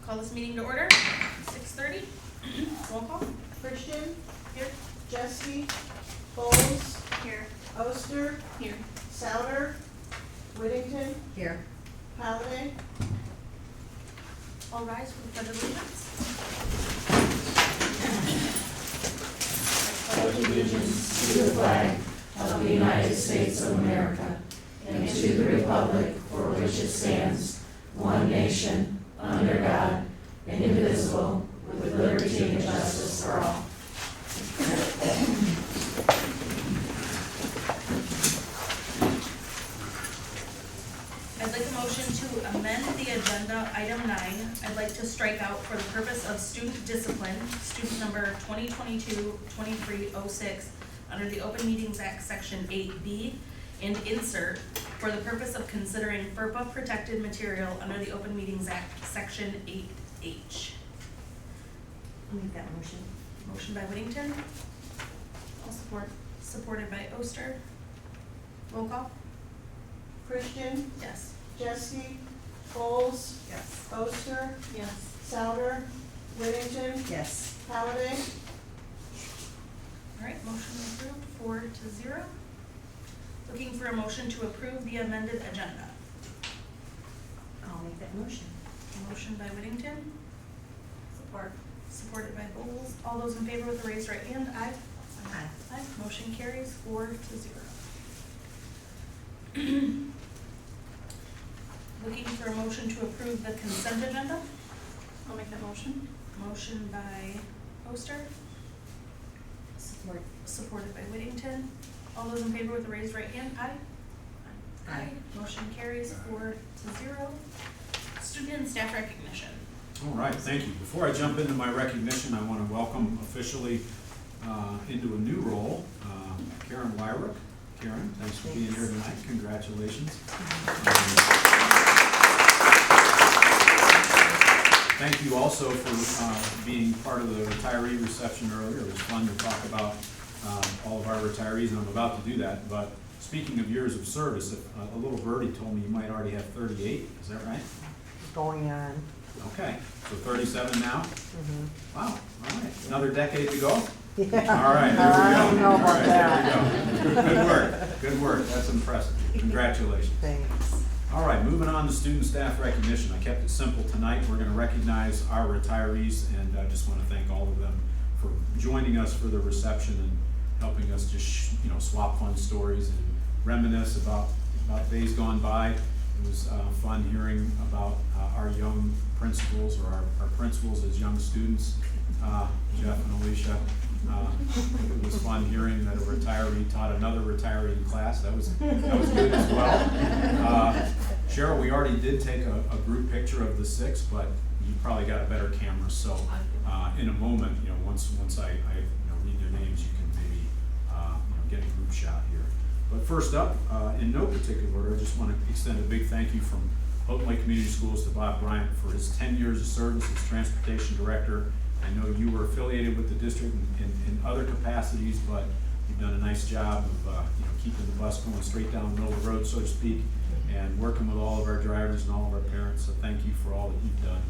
Call this meeting to order, 6:30. Roll call. Christian, Here. Jeske, Bowles, Here. Oster, Here. Souter, Whittington, Here. Halliday. All rise for the pledge of allegiance. Pledge allegiance to the flag of the United States of America and to the republic for which it stands, one nation, under God, indivisible, with liberty and justice for all. I'd like a motion to amend the agenda, item 9. I'd like to strike out for the purpose of student discipline, student number 2022-2306, under the Open Meetings Act, Section 8B, and insert for the purpose of considering FERPA protected material under the Open Meetings Act, Section 8H. I'll make that motion. Motion by Whittington. I'll support. Supported by Oster. Roll call. Christian, Yes. Jeske, Bowles, Yes. Oster, Yes. Souter, Whittington, Yes. Halliday. All right, motion approved, 4-0. Looking for a motion to approve the amended agenda. I'll make that motion. A motion by Whittington. Support. Supported by Bowles. All those in favor with the raised right hand, aye. Aye. Aye. Motion carries 4-0. Looking for a motion to approve the consent agenda. I'll make that motion. Motion by Oster, Support. supported by Whittington. All those in favor with the raised right hand, aye. Aye. Motion carries 4-0. Student and staff recognition. All right, thank you. Before I jump into my recognition, I want to welcome officially into a new role, Karen Wyrick. Karen, thanks for being here tonight. Congratulations. Thank you also for being part of the retiree reception earlier. It was fun to talk about all of our retirees, and I'm about to do that. But speaking of years of service, a little birdie told me you might already have 38. Is that right? Going on. Okay, so 37 now? Mm-hmm. Wow, all right. Another decade to go? Yeah. All right, there we go. I don't know All about right, that. there we go. Good work, good work. That's impressive. Congratulations. Thanks. All right, moving on to student staff recognition. I kept it simple tonight. We're going to recognize our retirees, and I just want to thank all of them for joining us for the reception and helping us just swap fun stories and reminisce about days gone by. It was fun hearing about our young principals, or our principals as young students, Jeff and Alicia. It was fun hearing that a retiree taught another retiree in class. That was good as well. Cheryl, we already did take a group picture of the six, but you probably got a better camera. So in a moment, once I read their names, you can maybe get a group shot here. But first up, in no particular order, I just want to extend a big thank you from Houghton Lake Community Schools to Bob Bryant for his 10 years of service as transportation director. I know you were affiliated with the district in other capacities, but you've done a nice job of keeping the bus going straight down the middle of the road, so to speak, and working with all of our drivers and all of our parents. So thank you for all that you've done,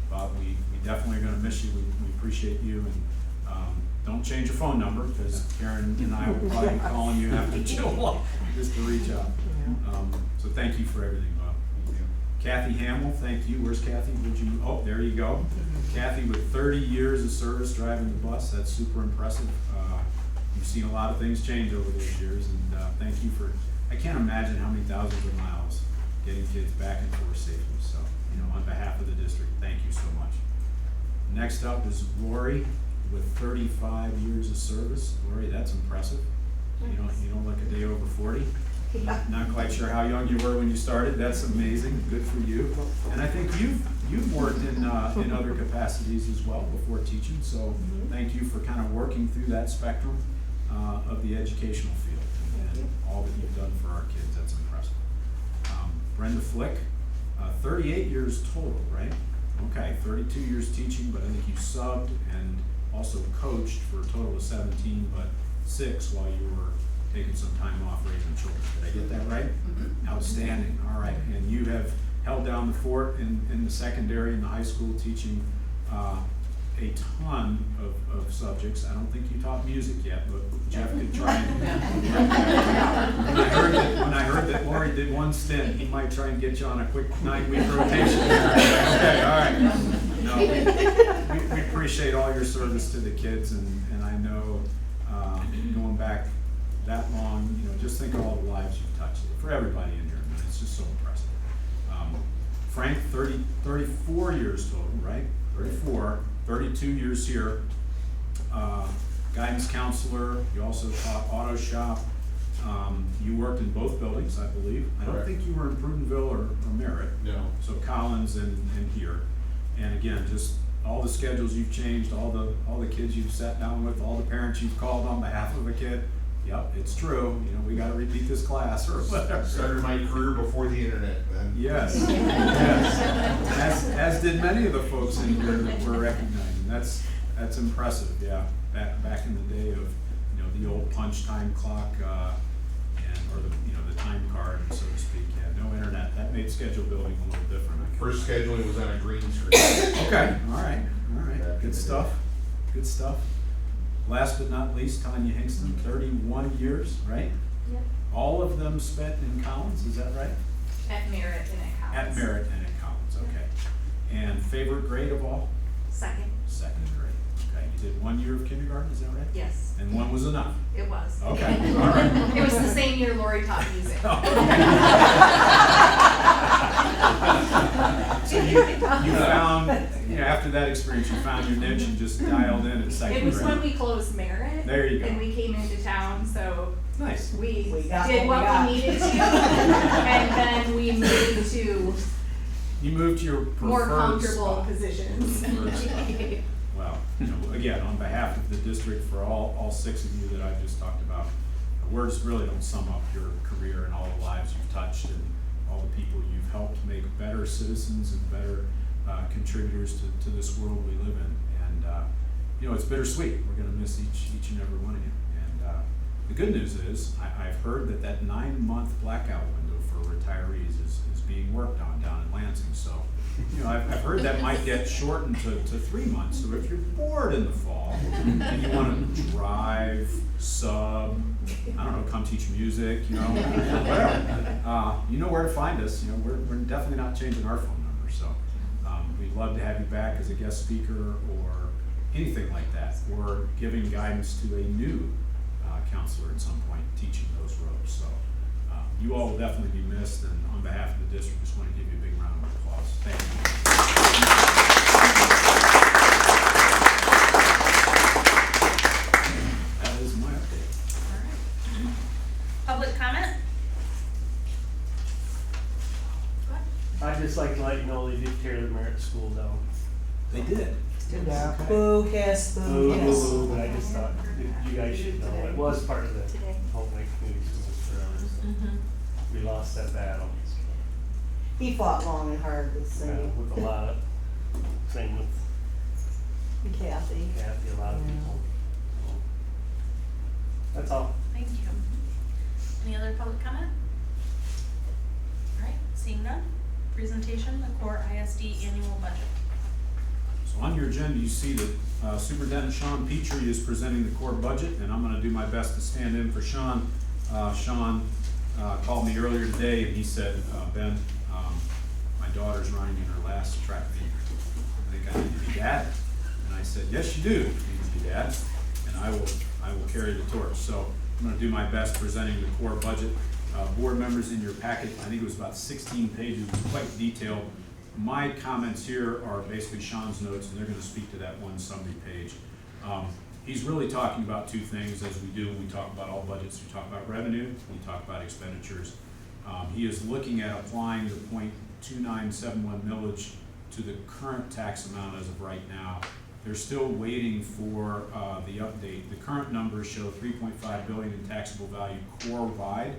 Bob. We definitely are going to miss you. We appreciate you, and don't change your phone number, because Karen and I will probably be calling you after July just to reach out. So thank you for everything, Bob. Kathy Hamill, thank you. Where's Kathy? Oh, there you go. Kathy, with 30 years of service driving the bus, that's super impressive. You've seen a lot of things change over those years, and thank you for, I can't imagine how many thousands of miles getting kids back and forth safely. So, on behalf of the district, thank you so much. Next up is Lori, with 35 years of service. Lori, that's impressive. You don't look a day over 40. Not quite sure how young you were when you started. That's amazing. Good for you. And I think you've worked in other capacities as well before teaching. So thank you for kind of working through that spectrum of the educational field and all that you've done for our kids. That's impressive. Brenda Flick, 38 years total, right? Okay, 32 years teaching, but I think you subbed and also coached for a total of 17, but 6 while you were taking some time off raising children. Did I get that right? Outstanding. All right. And you have held down the fort in the secondary and the high school, teaching a ton of subjects. I don't think you taught music yet, but Jeff did try and when I heard that Lori did one stint, he might try and get you on a quick 9-week rotation. Okay, all right. No, we appreciate all your service to the kids, and I know going back that long, you know, just think of all the lives you've touched for everybody in here. I mean, it's just so impressive. Frank, 34 years total, right? 34, 32 years here. Guidance counselor, you also taught auto shop. You worked in both buildings, I believe. I don't Correct. think you were in Prudenville or Merritt. No. So Collins and here. And again, just all the schedules you've changed, all the kids you've sat down with, all the parents you've called on behalf of a kid. Yep, it's true. You know, we gotta repeat this class or whatever. Started my career before the internet, man. Yes, yes. As did many of the folks in here that we're recognizing. That's impressive, yeah. Back in the day of, you know, the old punch time clock, or the time card, so to speak. Yeah, no internet. That made schedule building a little different. First scheduling was on a green screen. Okay, all right. Good stuff. Good stuff. Last but not least, Tanya Hingston, 31 years, right? Yep. All of them spent in Collins, is that right? At Merritt and at At Collins. Merritt and at Collins, okay. And favorite grade of all? Second. Second grade. Okay, you did 1 year of kindergarten, is that right? Yes, And one was enough? it was. Okay, all right. It was the same year Lori taught music. So you found, you know, after that experience, you found your niche and just dialed in at second It grade. was when we closed Merritt. There you go. And we came into town, so Nice. we got did what we what got. we needed to. And then we moved to You moved to your preferred more comfortable spot. positions. Preferred spot. Well, you know, again, on behalf of the district, for all 6 of you that I've just talked about, the words really don't sum up your career and all the lives you've touched and all the people you've helped make better citizens and better contributors to this world we live in. And, you know, it's bittersweet. We're gonna miss each and every one of you. And the good news is, I've heard that 9-month blackout window for retirees is being worked on down in Lansing. So, you know, I've heard that might get shortened to 3 months. So if you're bored in the fall and you want to drive, sub, I don't know, come teach music, you know, whatever, you know where to find us. You know, we're definitely not changing our phone number. So we'd love to have you back as a guest speaker or anything like that, or giving guidance to a new counselor at some point teaching those ropes. So you all will definitely be missed, and on behalf of the district, just want to give you a big round of applause. Thank you. That is my update. Public comment? I'd just like to let you know they did tear the Merritt School down. They did. Yeah. Okay. Boo, kiss, Boo, boo, boo, kiss. boo, but I just thought you guys should know, it was part of the Today. Hope Lake Community Schools forever, so we lost that battle. He fought long and hard with Cindy. With a lot of, same with Kathy. Kathy, a lot of people. So, that's all. Thank you. Any other public comment? All right, seeing none. Presentation, the Core ISD annual budget. So on your agenda, you see that Superintendent Sean Petrie is presenting the core budget, and I'm gonna do my best to stand in for Sean. Sean called me earlier today and he said, Ben, my daughter's running in her last track meet. I think I need to be dad. And I said, yes, you do need to be dad, and I will carry the torch. So I'm gonna do my best presenting the core budget. Board members, in your packet, I think it was about 16 pages, it was quite detailed. My comments here are basically Sean's notes, and they're gonna speak to that one summary page. He's really talking about two things, as we do when we talk about all budgets. We talk about revenue, we talk about expenditures. He is looking at applying the .2971 millage to the current tax amount as of right now. They're still waiting for the update. The current numbers show $3.5 billion in taxable value core-wide.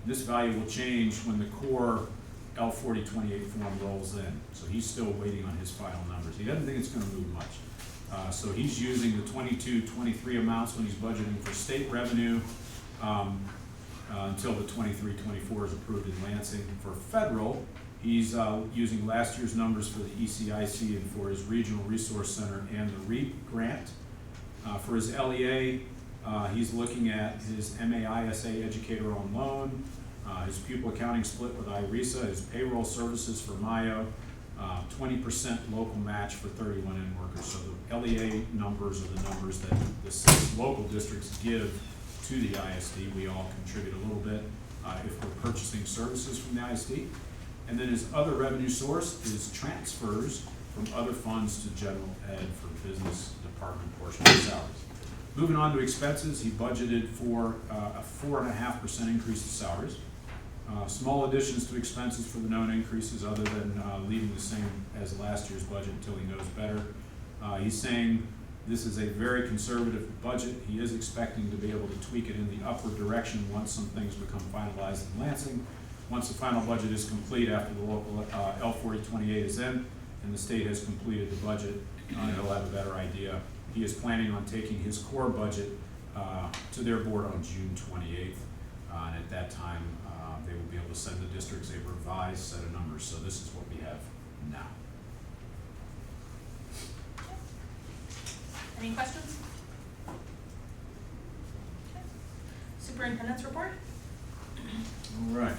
This value will change when the core L4028 form rolls in. So he's still waiting on his final numbers. He doesn't think it's gonna move much. So he's using the 22-23 amounts when he's budgeting for state revenue until the 23-24 is approved in Lansing. For federal, He's using last year's numbers for the ECIC and for his Regional Resource Center and the REAP grant. For his LEA, he's looking at his MAISA educator on loan, his pupil accounting split with IRESA, his payroll services for Mayo, 20% local match for 31 end workers. So the LEA numbers are the numbers that the 6 local districts give to the ISD. We all contribute a little bit if we're purchasing services from the ISD. And then his other revenue source is transfers from other funds to general ed for business department portion of salaries. Moving on to expenses, he budgeted for a 4.5% increase in salaries. Small additions to expenses for the known increases other than leaving the same as last year's budget until he knows better. He's saying this is a very conservative budget. He is expecting to be able to tweak it in the upward direction once some things become finalized in Lansing. Once the final budget is complete after the local L4028 is in and the state has completed the budget, he'll have a better idea. He is planning on taking his core budget to their board on June 28th. And at that time, they will be able to send the districts a revised set of numbers. So this is what we have now. Any questions? Okay. Superintendent's report? All right.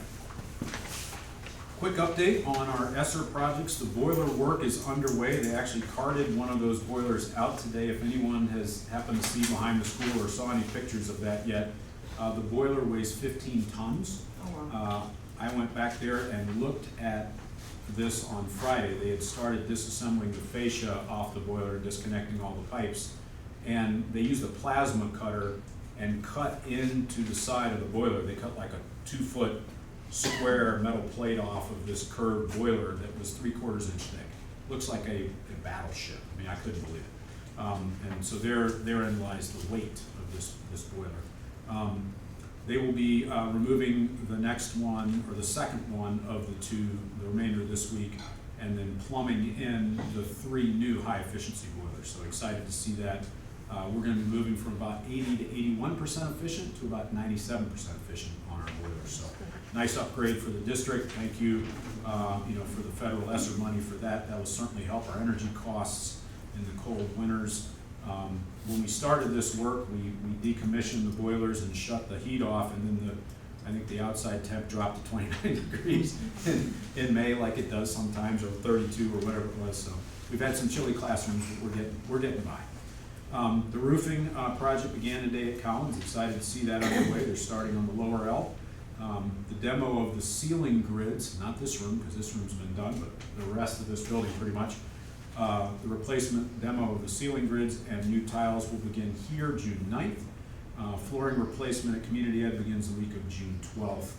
Quick update on our ESSER projects. The boiler work is underway. They actually carted one of those boilers out today. If anyone has happened to see behind the school or saw any pictures of that yet, the boiler weighs 15 tons. Oh, wow. I went back there and looked at this on Friday. They had started disassembling the fascia off the boiler, disconnecting all the pipes, and they used a plasma cutter and cut into the side of the boiler. They cut like a 2-foot square metal plate off of this curved boiler that was 3/4 inch thick. Looks like a battleship. I mean, I couldn't believe it. And so therein lies the weight of this boiler. They will be removing the next one, or the second one of the 2, the remainder of this week, and then plumbing in the 3 new high-efficiency boilers. So excited to see that. We're going to be moving from about 80 to 81% efficient to about 97% efficient on our boilers. So nice upgrade for the district. Thank you, for the federal ESSER money for that. That will certainly help our energy costs in the cold winters. When we started this work, we decommissioned the boilers and shut the heat off, and then I think the outside temp dropped to 29 degrees in May, like it does sometimes, or 32 or whatever it was. So we've had some chilly classrooms, but we're getting by. The roofing project began today at Collins. Excited to see that underway. They're starting on the lower L. The demo of the ceiling grids, not this room because this room's been done, but the rest of this building pretty much. The replacement demo of the ceiling grids and new tiles will begin here June 9th. Flooring replacement at Community Ed begins the week of June 12th.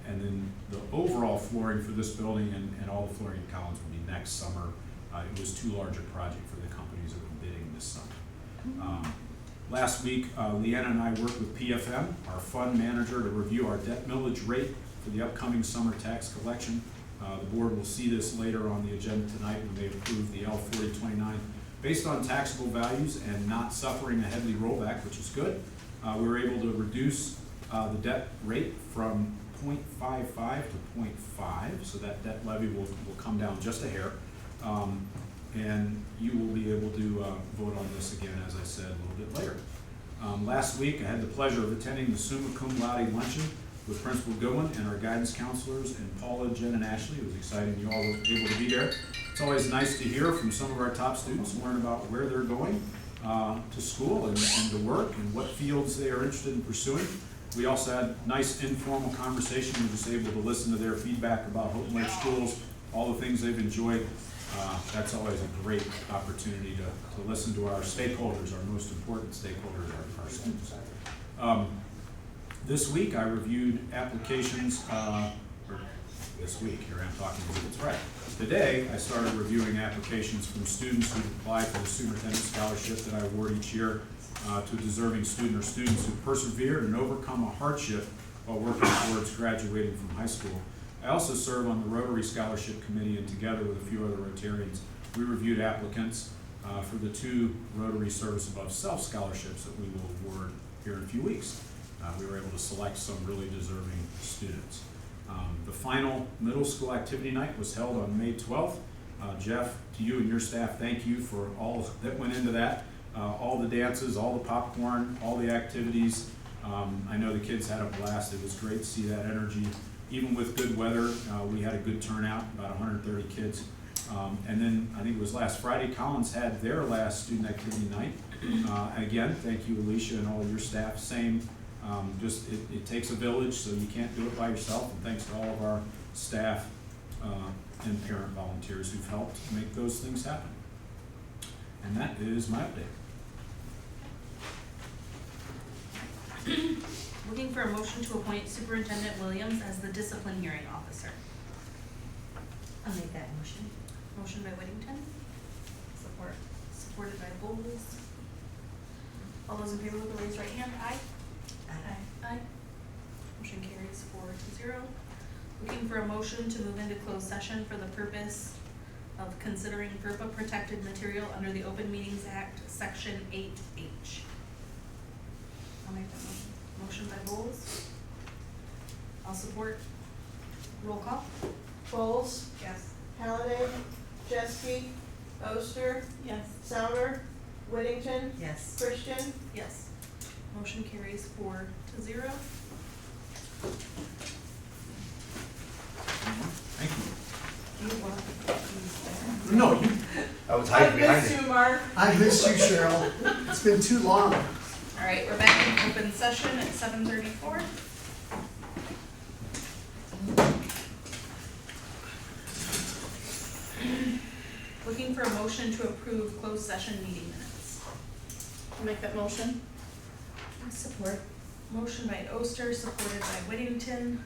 And then the overall flooring for this building and all the flooring at Collins will be next summer. It was too large a project for the companies that were bidding this summer. Last week, Leanna and I worked with PFM, our fund manager, to review our debt millage rate for the upcoming summer tax collection. The board will see this later on the agenda tonight when they approve the L4029. Based on taxable values and not suffering a heavy rollback, which is good, we were able to reduce the debt rate from 0.55 to 0.5, so that debt levy will come down just a hair. And you will be able to vote on this again, as I said, a little bit later. Last week, I had the pleasure of attending the Summa Cum Laude luncheon with Principal Goodwin and our guidance counselors and Paula, Jen, and Ashley. It was exciting you all were able to be there. It's always nice to hear from some of our top students and learn about where they're going to school and to work and what fields they are interested in pursuing. We also had nice informal conversation. We were just able to listen to their feedback about Houghton Lake schools, all the things they've enjoyed. That's always a great opportunity to listen to our stakeholders, our most important stakeholders, our students. This week I reviewed applications, this week, here I'm talking as if it's right. Today I started reviewing applications from students who apply for the superintendent scholarship that I award each year to a deserving student or students who persevered and overcome a hardship while working towards graduating from high school. I also serve on the Rotary Scholarship Committee, and together with a few other Rotarians, we reviewed applicants for the 2 Rotary Service Above Self scholarships that we will award here in a few weeks. We were able to select some really deserving students. The final middle school activity night was held on May 12th. Jeff, to you and your staff, thank you for all that went into that. All the dances, all the popcorn, all the activities. I know the kids had a blast. It was great to see that energy. Even with good weather, we had a good turnout, about 130 kids. And then I think it was last Friday, Collins had their last student activity night. Again, thank you, Alicia, and all your staff. Same, it takes a village, so you can't do it by yourself. And thanks to all of our staff and parent volunteers who've helped make those things happen. And that is my update. Looking for a motion to appoint Superintendent Williams as the discipline hearing officer. I'll make that motion. Motion by Whittington. Support. Supported by Bowles. All those in favor with the raised right hand, aye. Aye. Motion carries 4-0. Looking for a motion to move into closed session for the purpose of considering FERPA protected material under the Open Meetings Act, Section 8H. I'll make that motion. Motion by Bowles. I'll support. Roll call. Bowles, Yes. Halliday, Jeske, Oster, Yes. Souter, Whittington, Yes. Christian. Yes. Motion carries 4-0. Thank you. Do you want these back? No, you, I was I hiding behind missed it. you, Mark. I missed you, Cheryl. It's been too long. All right, we're back in open session at 7:34. Looking for a motion to approve closed session meeting minutes. I'll make that motion. Support. Motion by Oster, supported by Whittington.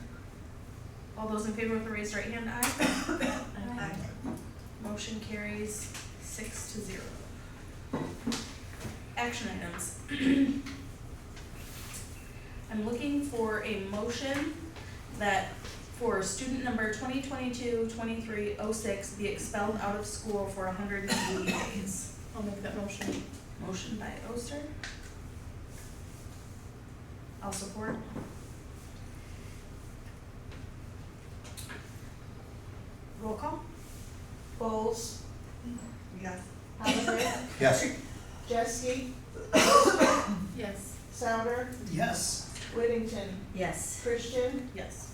All those in favor with the raised right hand, aye. Aye. Motion carries 6-0. Action items. I'm looking for a motion that for student number 2022-2306 be expelled out of school for 180 days. I'll make that motion. Motion by Oster. I'll support. Roll call. Bowles, Yes. Halliday, Yes. Jeske, Yes. Souter, Yes. Whittington, Yes. Christian. Yes.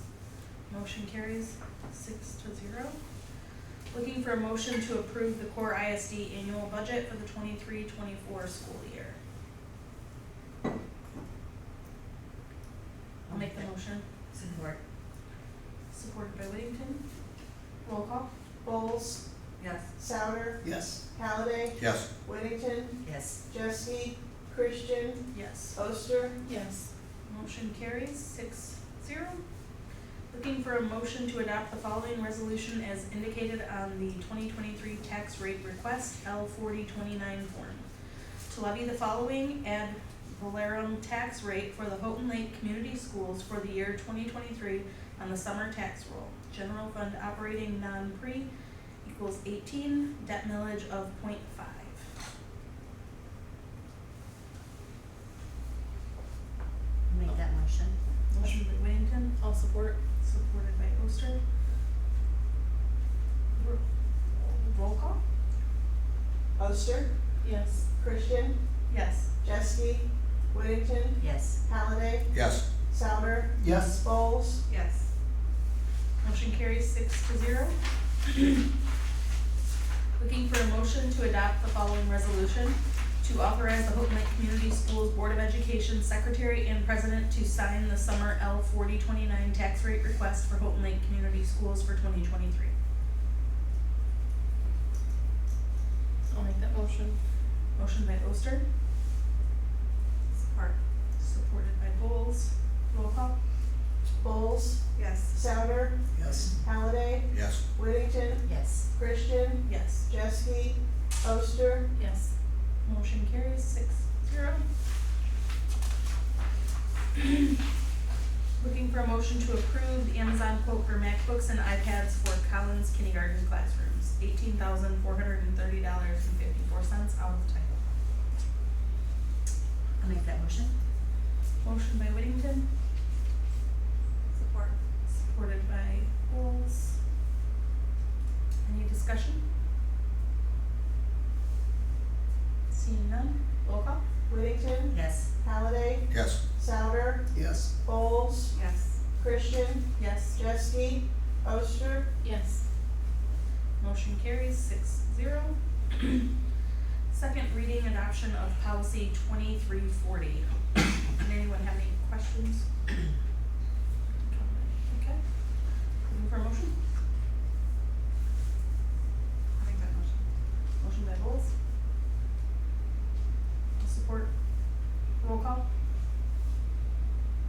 Motion carries 6-0. Looking for a motion to approve the Core ISD annual budget for the 23-24 school year. I'll make the motion. Support. Supported by Whittington. Roll call. Bowles, Yes. Souter, Yes. Halliday, Yes. Whittington, Yes. Jeske, Christian, Yes. Oster. Yes. Motion carries 6-0. Looking for a motion to adopt the following resolution as indicated on the 2023 tax rate request L4029 form. To levy the following ad valorem tax rate for the Houghton Lake Community Schools for the year 2023 on the summer tax roll. General fund operating non-pre equals 18, debt millage of 0.5. Make that motion. Motion by Whittington, I'll support. supported by Oster. Roll call? Oster, Yes. Christian, Yes. Jeske, Whittington, Yes. Halliday, Yes. Souter, Yes. Bowles, Yes. Motion carries 6-0. Looking for a motion to adopt the following resolution. To authorize the Houghton Lake Community Schools Board of Education Secretary and President to sign the summer L4029 tax rate request for Houghton Lake Community Schools for 2023. I'll make that motion. Motion by Oster. Support. Supported by Bowles. Roll call. Bowles, Yes. Souter, Yes. Halliday, Yes. Whittington, Yes. Christian, Yes. Jeske, Oster. Yes. Motion carries 6-0. Looking for a motion to approve the Amazon quote for MacBooks and iPads for Collins kindergarten classrooms, $18,430.54 out of title. I'll make that motion. Motion by Whittington. Support. supported by Bowles. Any discussion? Seeing none, roll call? Whittington, Yes. Halliday, Yes. Souter, Yes. Bowles, Yes. Christian, Yes. Jeske, Oster, Yes. Motion carries 6-0. Second reading adoption of policy 2340. Anyone have any questions? Okay. Looking for a motion? I'll make that motion. Motion by Bowles. Support. Roll call?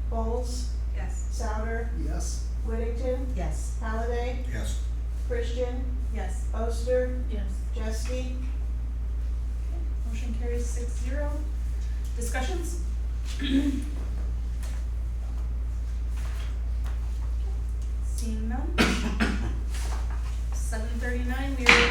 Bowles, Yes. Souter, Yes. Whittington, Yes. Halliday, Yes. Christian, Yes. Oster, Yes. Jeske, Motion carries 6-0. Discussions? Seeing none. 7:39, we are